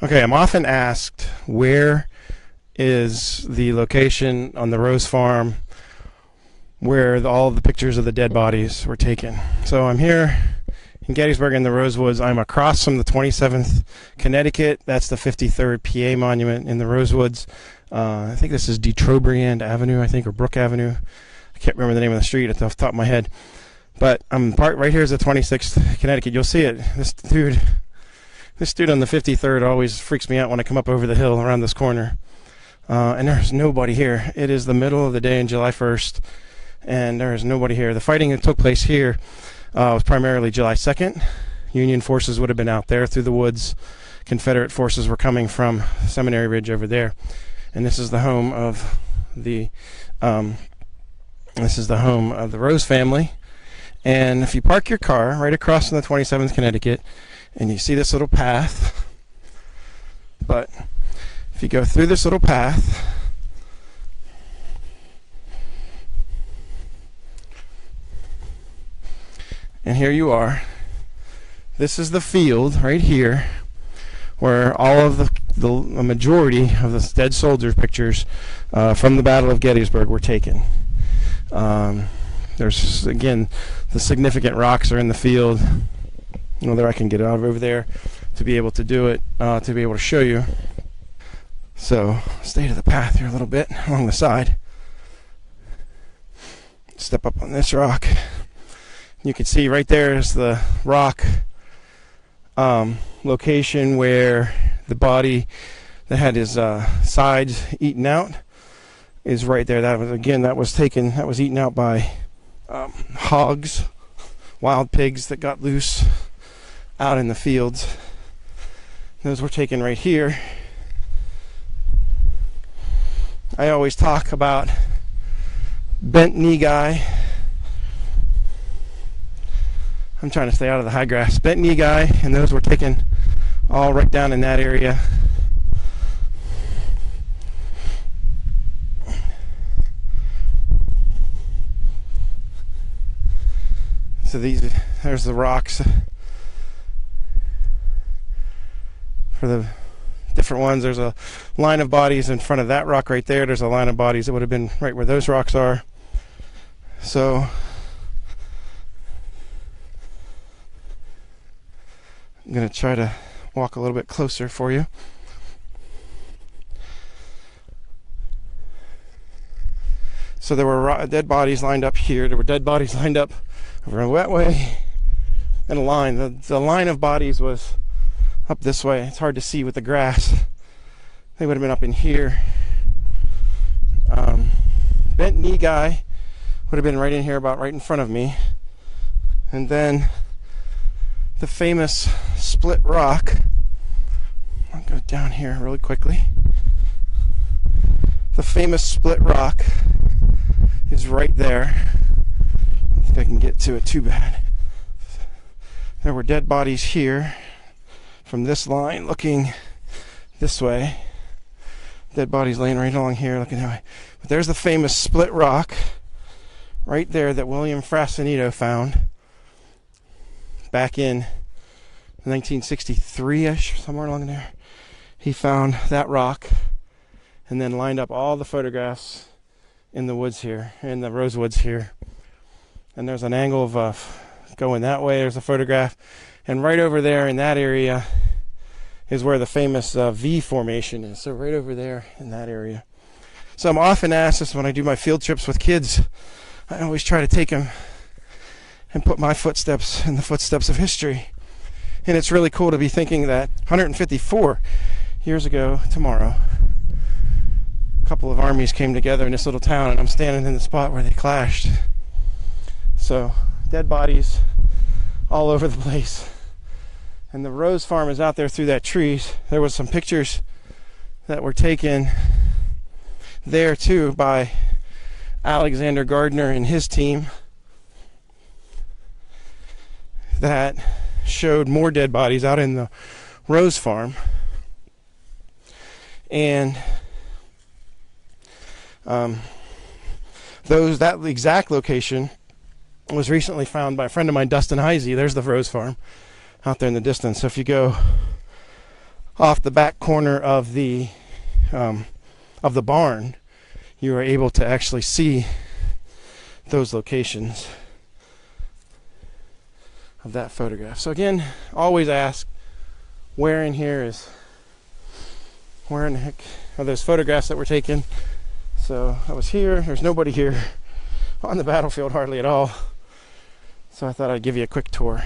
Okay, I'm often asked, where is the location on the Rose Farm where all of the pictures of the dead bodies were taken? So I'm here in Gettysburg in the Rosewoods. I'm across from the 27th Connecticut. That's the 53rd PA monument in the Rosewoods. I think this is De Trobriand Avenue, or Brook Avenue. I can't remember the name of the street off the top of my head. But right here is the 26th Connecticut. You'll see it. This dude on the 53rd always freaks me out when I come up over the hill around this corner. And there's nobody here. It is the middle of the day on July 1st, and there is nobody here. The fighting that took place here was primarily July 2nd. Union forces would have been out there through the woods. Confederate forces were coming from Seminary Ridge over there. And this is the home of the Rose family. And if you park your car right across from the 27th Connecticut, and you see this little path, but if you go through this little path, and here you are, this is the field right here where all of the majority of the dead soldiers' pictures from the Battle of Gettysburg were taken. There's, again, the significant rocks are in the field. Whether I can get out over there to be able to do it, to be able to show you. So, stay to the path here a little bit along the side. Step up on this rock. You can see right there is the rock location where the body that had his sides eaten out is right there. That was eaten out by hogs, wild pigs that got loose out in the fields. Those were taken right here. I always talk about bent knee guy. I'm trying to stay out of the high grass. Bent knee guy, and those were taken all right down in that area. So there's the rocks for the different ones. There's a line of bodies in front of that rock right there. There's a line of bodies that would have been right where those rocks are. So I'm going to try to walk a little bit closer for you. So there were dead bodies lined up here. There were dead bodies lined up over that way in a line. The line of bodies was up this way. It's hard to see with the grass. They would have been up in here. Bent knee guy would have been right in here, about right in front of me. And then the famous split rock. I'll go down here really quickly. The famous split rock is right there. I don't think I can get to it too bad. There were dead bodies here from this line looking this way. Dead bodies laying right along here looking that way. But there's the famous split rock right there that William Frassinito found back in 1963-ish, somewhere along there. He found that rock and then lined up all the photographs in the woods here, in the Rosewoods here. And there's an angle of going that way. There's a photograph. And right over there in that area is where the famous V formation is. So right over there in that area. So I'm often asked this when I do my field trips with kids. I always try to take them and put my footsteps in the footsteps of history. And it's really cool to be thinking that 154 years ago tomorrow, a couple of armies came together in this little town, and I'm standing in the spot where they clashed. So, dead bodies all over the place. And the Rose Farm is out there through that trees. There was some pictures that were taken there too by Alexander Gardner and his team that showed more dead bodies out in the Rose Farm. And that exact location was recently found by a friend of mine, Dustin Heisey. There's the Rose Farm out there in the distance. So if you go off the back corner of the barn, you are able to actually see those locations of that photograph. So again, always ask, where in the heck are those photographs that were taken? So I was here, there's nobody here on the battlefield hardly at all. So I thought I'd give you a quick tour.